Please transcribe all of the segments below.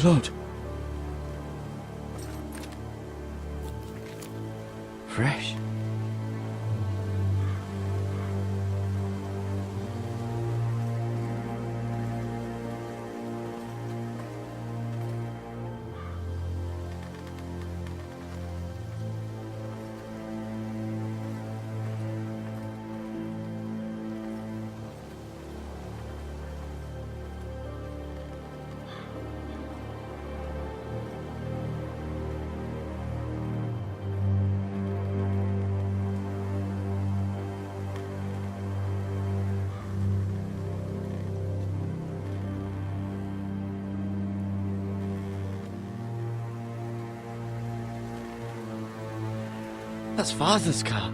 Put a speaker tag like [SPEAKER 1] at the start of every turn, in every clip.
[SPEAKER 1] Blood.
[SPEAKER 2] Fresh. That's Father's car.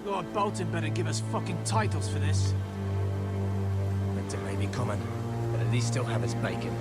[SPEAKER 3] Lord Bolton better give us fucking titles for this.
[SPEAKER 4] Winter may be coming, but at least he'll have his bacon.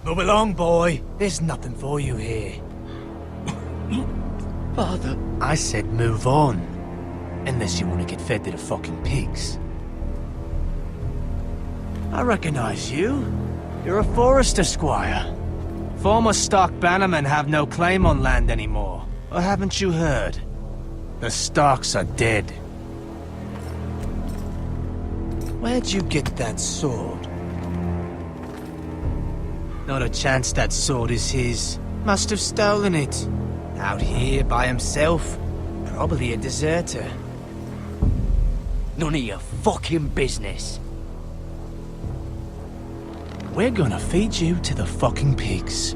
[SPEAKER 4] Move along, boy. There's nothing for you here.
[SPEAKER 2] Father.
[SPEAKER 4] I said move on. Unless you want to get fed to the fucking pigs. I recognize you. You're a Forrester squire. Former Stark bannermen have no claim on land anymore. Or haven't you heard? The Starks are dead. Where'd you get that sword? Not a chance that sword is his. Must have stolen it. Out here by himself. Probably a deserter.
[SPEAKER 2] None of your fucking business.
[SPEAKER 4] We're gonna feed you to the fucking pigs.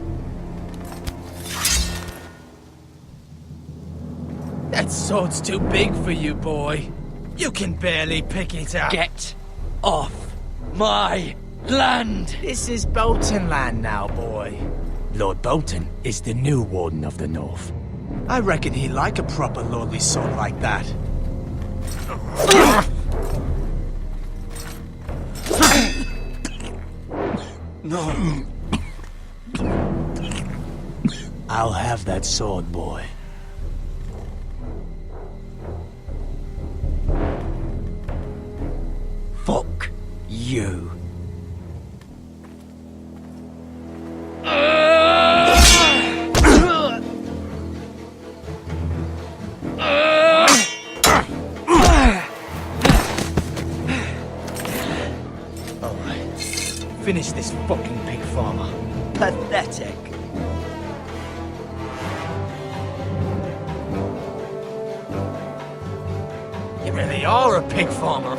[SPEAKER 4] That sword's too big for you, boy. You can barely pick it up.
[SPEAKER 2] Get off my land!
[SPEAKER 4] This is Bolton land now, boy. Lord Bolton is the new Warden of the North. I reckon he'd like a proper lordly sword like that.
[SPEAKER 1] No.
[SPEAKER 4] I'll have that sword, boy.
[SPEAKER 2] Fuck you.
[SPEAKER 4] Finish this fucking pig farmer.
[SPEAKER 2] Pathetic.
[SPEAKER 4] You really are a pig farmer.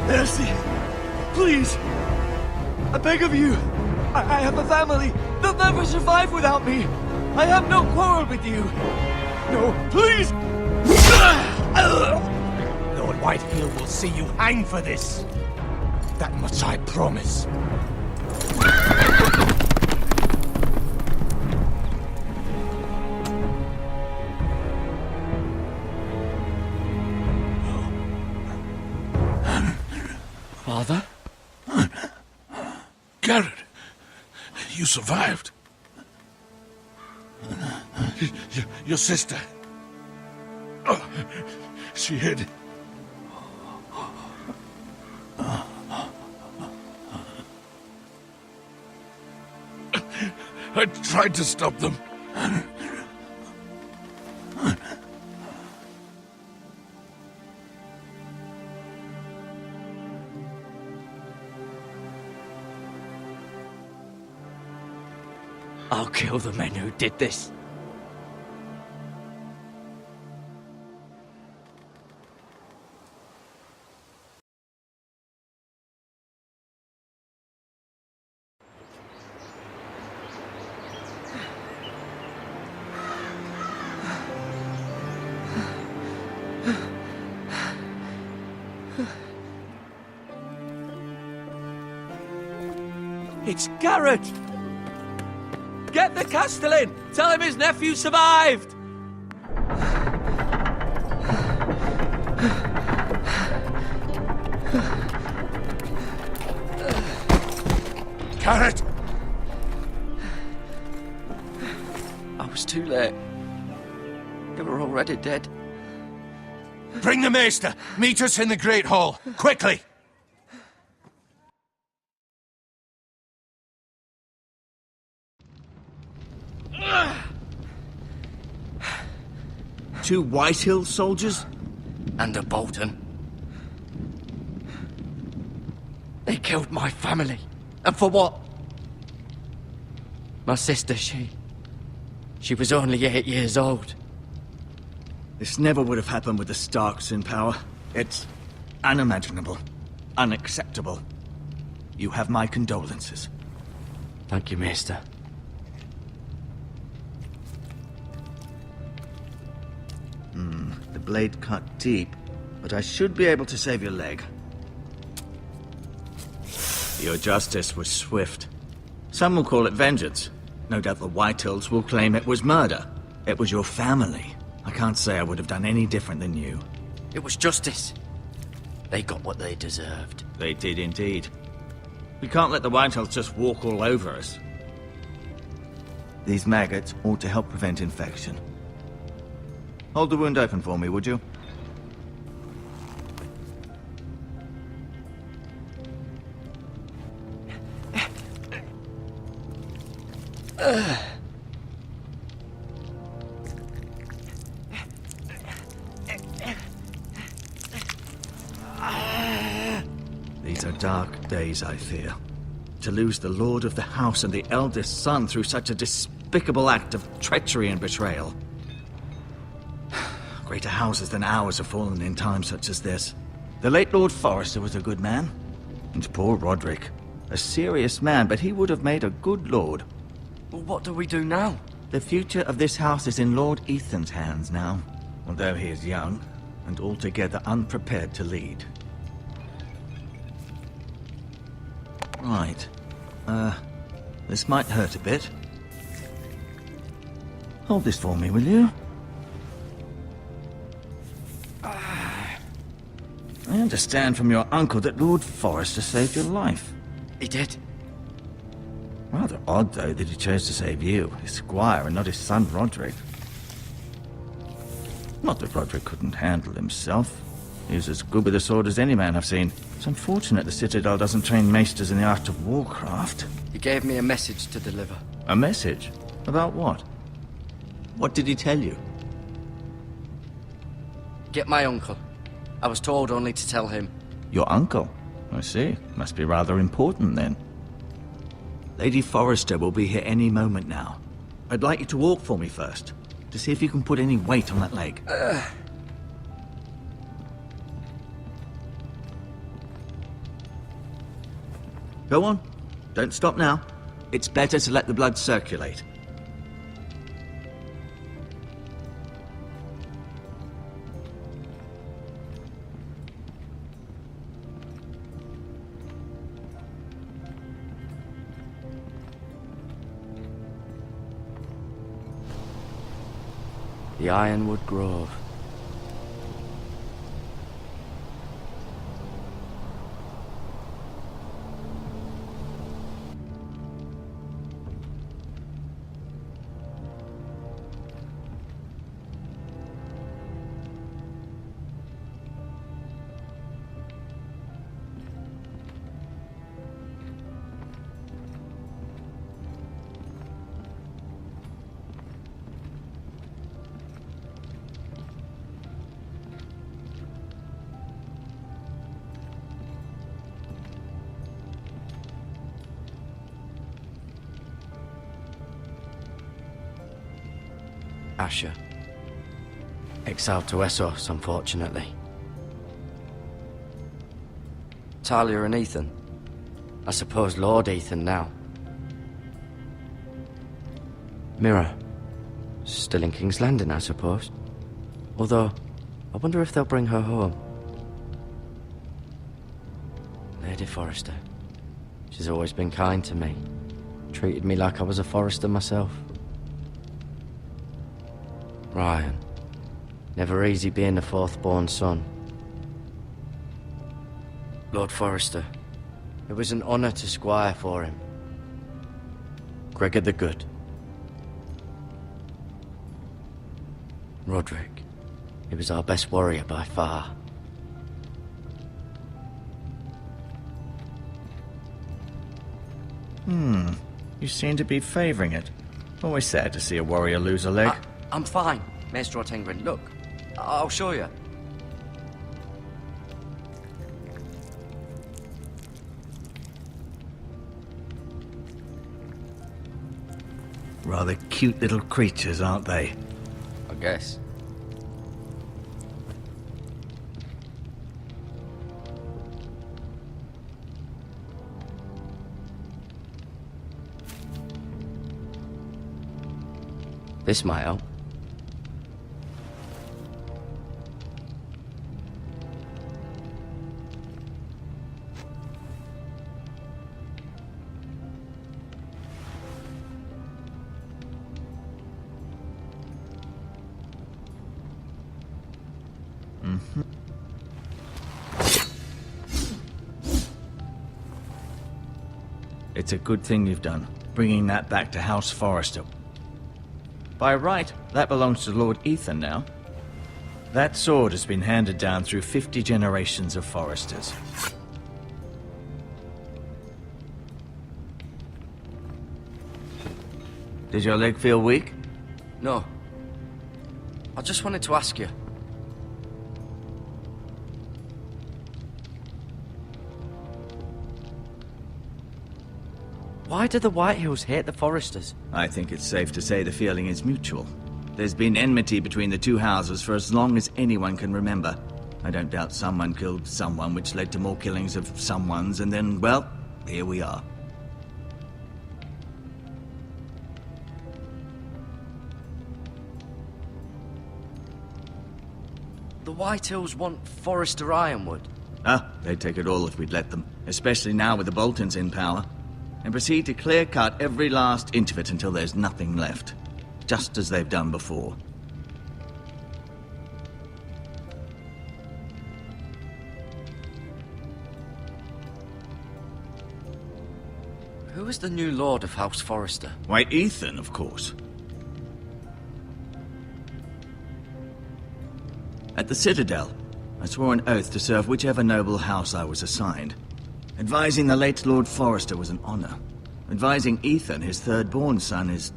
[SPEAKER 1] Mercy! Please! I beg of you! I have a family! They'll never survive without me! I have no quarrel with you! No, please!
[SPEAKER 4] Lord Whitefield will see you hang for this. That much I promise.
[SPEAKER 2] Father?
[SPEAKER 1] Garrett, you survived. Your sister. Oh, she hid. I tried to stop them.
[SPEAKER 2] I'll kill the men who did this.
[SPEAKER 1] It's Garrett! Get the Castellan! Tell him his nephew survived!
[SPEAKER 5] Garrett!
[SPEAKER 2] I was too late. They were already dead.
[SPEAKER 5] Bring the Maester! Meet us in the Great Hall! Quickly!
[SPEAKER 1] Two Whitehill soldiers?
[SPEAKER 2] And a Bolton. They killed my family. And for what? My sister, she was only 8 years old.
[SPEAKER 1] This never would have happened with the Starks in power. It's unimaginable. Unacceptable. You have my condolences.
[SPEAKER 2] Thank you, Maester.
[SPEAKER 1] The blade cut deep, but I should be able to save your leg. Your justice was swift. Some will call it vengeance. No doubt the Whitehills will claim it was murder. It was your family. I can't say I would have done any different than you.
[SPEAKER 2] It was justice. They got what they deserved.
[SPEAKER 1] They did indeed. We can't let the Whitehills just walk all over us. These maggots ought to help prevent infection. Hold the wound open for me, would you? These are dark days, I fear. To lose the lord of the house and the eldest son through such a despicable act of treachery and betrayal. Greater houses than ours have fallen in times such as this. The late Lord Forrester was a good man. And poor Roderick. A serious man, but he would have made a good lord.
[SPEAKER 2] Well, what do we do now?
[SPEAKER 1] The future of this house is in Lord Ethan's hands now. Although he is young, and altogether unprepared to lead. Right. This might hurt a bit. Hold this for me, will you? I understand from your uncle that Lord Forrester saved your life.
[SPEAKER 2] He did.
[SPEAKER 1] Rather odd, though, that he chose to save you, his squire, and not his son Roderick. Not that Roderick couldn't handle himself. He was as good with a sword as any man I've seen. It's unfortunate the Citadel doesn't train maesters in the art of warcraft.
[SPEAKER 2] He gave me a message to deliver.
[SPEAKER 1] A message? About what? What did he tell you?
[SPEAKER 2] Get my uncle. I was told only to tell him.
[SPEAKER 1] Your uncle? I see. Must be rather important, then. Lady Forrester will be here any moment now. I'd like you to walk for me first, to see if you can put any weight on that leg. Go on. Don't stop now. It's better to let the blood circulate.
[SPEAKER 2] The Ironwood Grove. Asher. Exiled to Essos, unfortunately. Talia and Ethan. I suppose Lord Ethan now. Mira. Still in King's Landing, I suppose. Although, I wonder if they'll bring her home. Lady Forrester. She's always been kind to me. Treated me like I was a Forrester myself. Ryan. Never easy being the fourth-born son. Lord Forrester. It was an honor to squire for him. Gregor the Good. Roderick. He was our best warrior by far.
[SPEAKER 6] You seem to be favoring it. Always sad to see a warrior lose a leg.
[SPEAKER 2] I'm fine, Maestro Tengrin. Look, I'll show you.
[SPEAKER 6] Rather cute little creatures, aren't they?
[SPEAKER 2] I guess. This might help.
[SPEAKER 6] It's a good thing you've done, bringing that back to House Forrester. By right, that belongs to Lord Ethan now. That sword has been handed down through 50 generations of Forresters. Did your leg feel weak?
[SPEAKER 2] No. I just wanted to ask you. Why do the Whitehills hate the Forresters?
[SPEAKER 6] I think it's safe to say the feeling is mutual. There's been enmity between the two houses for as long as anyone can remember. I don't doubt someone killed someone, which led to more killings of someones, and then, well, here we are.
[SPEAKER 2] The Whitehills want Forrester Ironwood.
[SPEAKER 6] Ah, they'd take it all if we'd let them, especially now with the Boltons in power. And proceed to clear-cut every last inch of it until there's nothing left. Just as they've done before.
[SPEAKER 2] Who is the new Lord of House Forrester?
[SPEAKER 6] Why, Ethan, of course. At the Citadel, I swore an oath to serve whichever noble house I was assigned. Advising the late Lord Forrester was an honor. Advising Ethan, his third-born son, is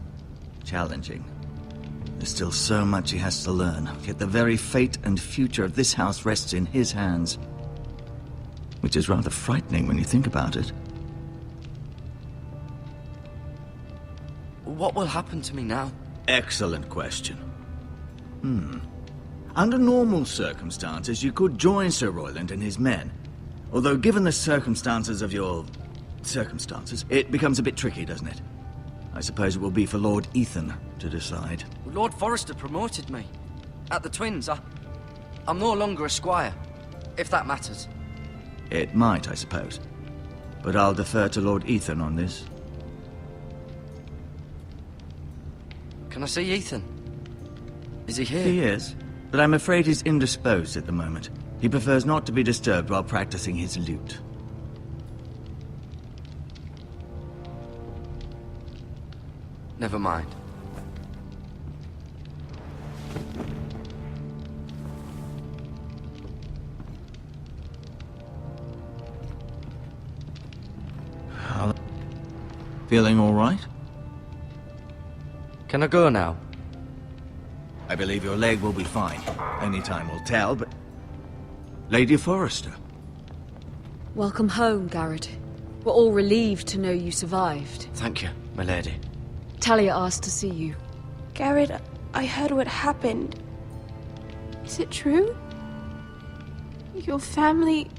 [SPEAKER 6] challenging. There's still so much he has to learn, yet the very fate and future of this house rests in his hands. Which is rather frightening when you think about it.
[SPEAKER 2] What will happen to me now?
[SPEAKER 6] Excellent question. Under normal circumstances, you could join Sir Royland and his men. Although, given the circumstances of your circumstances, it becomes a bit tricky, doesn't it? I suppose it will be for Lord Ethan to decide.
[SPEAKER 2] Lord Forrester promoted me. At the Twins, I'm no longer a squire, if that matters.
[SPEAKER 6] It might, I suppose. But I'll defer to Lord Ethan on this.
[SPEAKER 2] Can I see Ethan? Is he here?
[SPEAKER 6] He is, but I'm afraid he's indisposed at the moment. He prefers not to be disturbed while practicing his lute.
[SPEAKER 2] Never mind.
[SPEAKER 6] Feeling all right?
[SPEAKER 2] Can I go now?
[SPEAKER 6] I believe your leg will be fine. Only time will tell, but... Lady Forrester.
[SPEAKER 7] Welcome home, Garrett. We're all relieved to know you survived.
[SPEAKER 2] Thank you, my lady.
[SPEAKER 7] Talia asked to see you.
[SPEAKER 8] Garrett, I heard what happened. Is it true? Your family...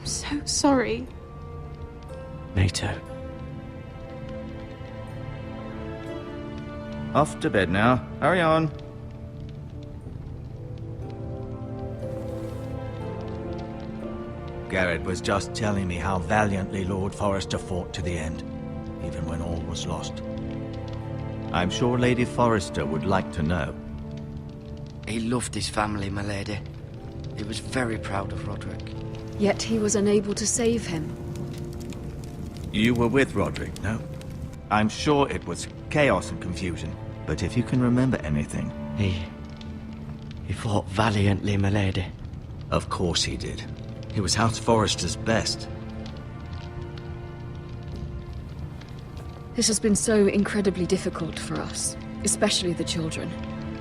[SPEAKER 8] I'm so sorry.
[SPEAKER 2] Me too.
[SPEAKER 6] Off to bed now. Hurry on. Garrett was just telling me how valiantly Lord Forrester fought to the end, even when all was lost. I'm sure Lady Forrester would like to know.
[SPEAKER 2] He loved his family, my lady. He was very proud of Roderick.
[SPEAKER 7] Yet he was unable to save him.
[SPEAKER 6] You were with Roderick, no? I'm sure it was chaos and confusion, but if you can remember anything...
[SPEAKER 2] He fought valiantly, my lady.
[SPEAKER 6] Of course he did. He was House Forrester's best.
[SPEAKER 7] This has been so incredibly difficult for us, especially the children.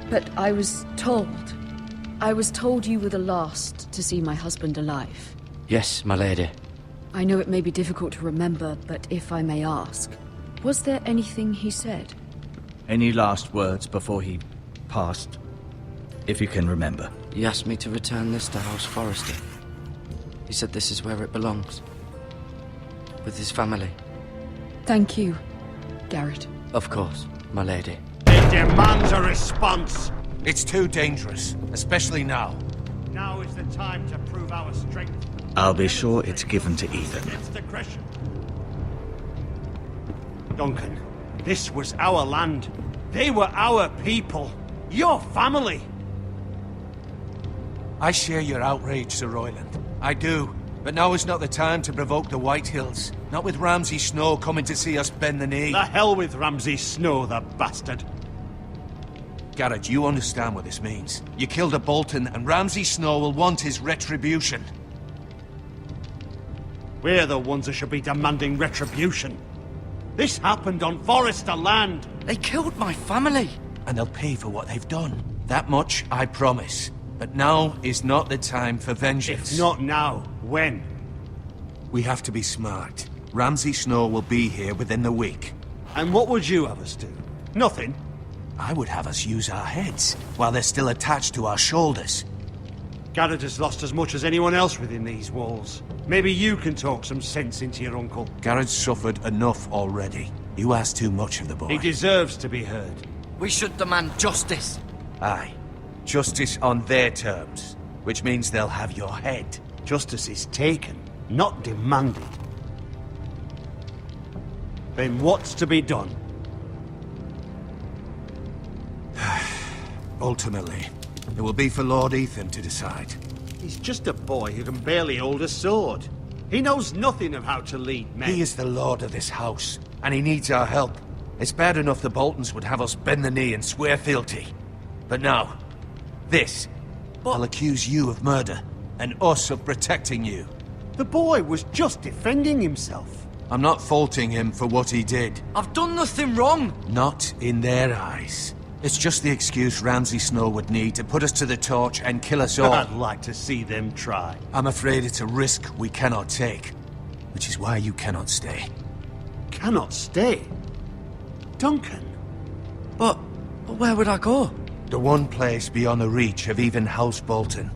[SPEAKER 7] But I was told you were the last to see my husband alive.
[SPEAKER 2] Yes, my lady.
[SPEAKER 7] I know it may be difficult to remember, but if I may ask, was there anything he said?
[SPEAKER 6] Any last words before he passed? If you can remember.
[SPEAKER 2] He asked me to return this to House Forrester. He said this is where it belongs. With his family.
[SPEAKER 7] Thank you, Garrett.
[SPEAKER 2] Of course, my lady.
[SPEAKER 9] It demands a response.
[SPEAKER 5] It's too dangerous, especially now.
[SPEAKER 9] Now is the time to prove our strength.
[SPEAKER 6] I'll be sure it's given to Ethan.
[SPEAKER 9] Against aggression. Duncan, this was our land. They were our people. Your family.
[SPEAKER 5] I share your outrage, Sir Royland. I do. But now is not the time to provoke the Whitehills. Not with Ramsay Snow coming to see us bend the knee.
[SPEAKER 9] The hell with Ramsay Snow, the bastard.
[SPEAKER 5] Garrett, you understand what this means. You killed a Bolton, and Ramsay Snow will want his retribution.
[SPEAKER 9] We're the ones that should be demanding retribution. This happened on Forrester land.
[SPEAKER 2] They killed my family!
[SPEAKER 5] And they'll pay for what they've done. That much, I promise. But now is not the time for vengeance.
[SPEAKER 9] If not now, when?
[SPEAKER 5] We have to be smart. Ramsay Snow will be here within the week.
[SPEAKER 9] And what would you have us do? Nothing?
[SPEAKER 5] I would have us use our heads, while they're still attached to our shoulders.
[SPEAKER 9] Garrett has lost as much as anyone else within these walls. Maybe you can talk some sense into your uncle.
[SPEAKER 5] Garrett's suffered enough already. You ask too much of the boy.
[SPEAKER 9] He deserves to be heard.
[SPEAKER 2] We should demand justice.
[SPEAKER 5] Aye. Justice on their terms, which means they'll have your head.
[SPEAKER 9] Justice is taken, not demanded. Then what's to be done?
[SPEAKER 5] Ultimately, it will be for Lord Ethan to decide.
[SPEAKER 9] He's just a boy who can barely hold a sword. He knows nothing of how to lead men.
[SPEAKER 5] He is the lord of this house, and he needs our help. It's bad enough the Boltons would have us bend the knee and swear fealty. But now, this. I'll accuse you of murder, and us of protecting you.
[SPEAKER 9] The boy was just defending himself.
[SPEAKER 5] I'm not faulting him for what he did.
[SPEAKER 2] I've done nothing wrong!
[SPEAKER 5] Not in their eyes. It's just the excuse Ramsay Snow would need to put us to the torch and kill us all.
[SPEAKER 9] I'd like to see them try.
[SPEAKER 5] I'm afraid it's a risk we cannot take, which is why you cannot stay.
[SPEAKER 9] Cannot stay? Duncan?
[SPEAKER 2] But where would I go?
[SPEAKER 5] The one place beyond the reach of even House Bolton.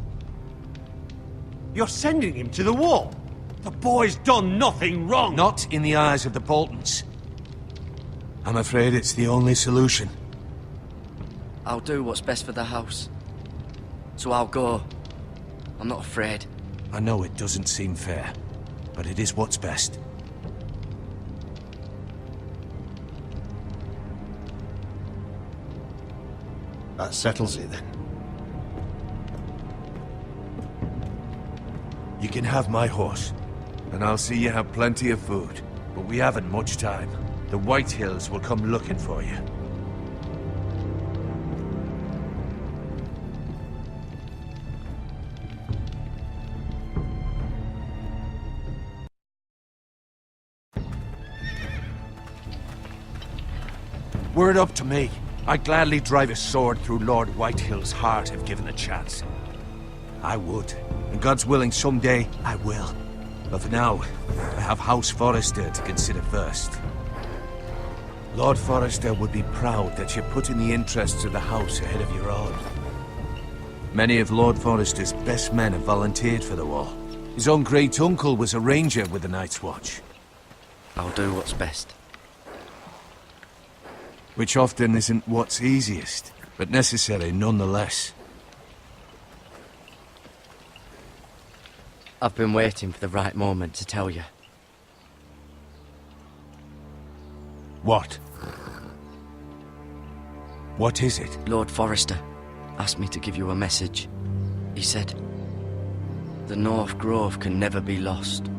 [SPEAKER 9] You're sending him to the wall? The boy's done nothing wrong!
[SPEAKER 5] Not in the eyes of the Boltons. I'm afraid it's the only solution.
[SPEAKER 2] I'll do what's best for the house. So I'll go. I'm not afraid.
[SPEAKER 5] I know it doesn't seem fair, but it is what's best.
[SPEAKER 9] That settles it then.
[SPEAKER 5] You can have my horse, and I'll see you have plenty of food. But we haven't much time. The Whitehills will come looking for you. Were it up to me, I'd gladly drive a sword through Lord Whitehill's heart if given a chance. I would. And God's willing, someday I will. But for now, I have House Forrester to consider first. Lord Forrester would be proud that you're putting the interests of the house ahead of your own. Many of Lord Forrester's best men have volunteered for the war. His own great-uncle was a ranger with the Night's Watch.
[SPEAKER 2] I'll do what's best.
[SPEAKER 5] Which often isn't what's easiest, but necessary nonetheless.
[SPEAKER 2] I've been waiting for the right moment to tell you.
[SPEAKER 5] What? What is it?
[SPEAKER 2] Lord Forrester asked me to give you a message. He said, the North Grove can never be lost.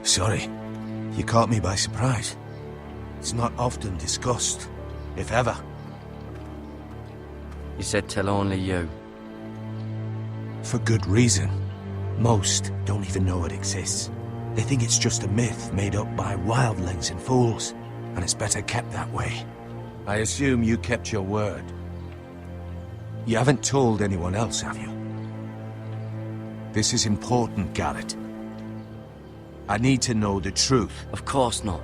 [SPEAKER 5] Sorry, you caught me by surprise. It's not often discussed, if ever.
[SPEAKER 2] He said tell only you.
[SPEAKER 5] For good reason. Most don't even know it exists. They think it's just a myth made up by wildlings and fools, and it's better kept that way. I assume you kept your word. You haven't told anyone else, have you? This is important, Garrett. I need to know the truth.
[SPEAKER 2] Of course not.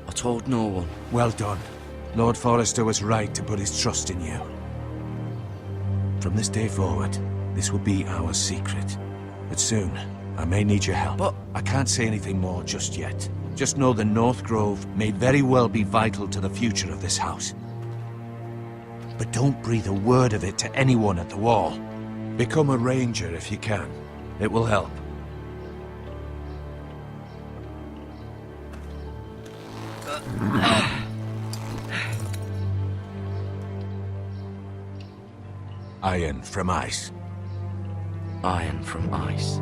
[SPEAKER 2] I told no one.
[SPEAKER 5] Well done. Lord Forrester was right to put his trust in you. From this day forward, this will be our secret. But soon, I may need your help.
[SPEAKER 2] But
[SPEAKER 5] I can't say anything more just yet. Just know the North Grove may very well be vital to the future of this house. But don't breathe a word of it to anyone at the Wall. Become a ranger if you can. It will help. Iron from ice.
[SPEAKER 2] Iron from ice.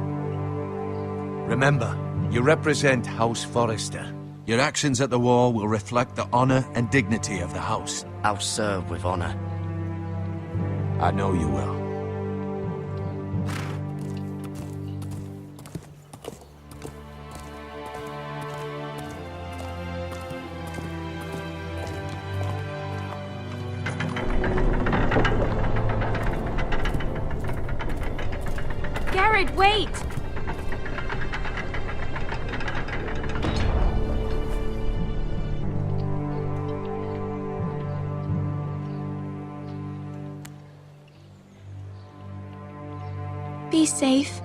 [SPEAKER 5] Remember, you represent House Forrester. Your actions at the war will reflect the honor and dignity of the house.
[SPEAKER 2] I'll serve with honor.
[SPEAKER 5] I know you will.
[SPEAKER 8] Garrett, wait! Be safe.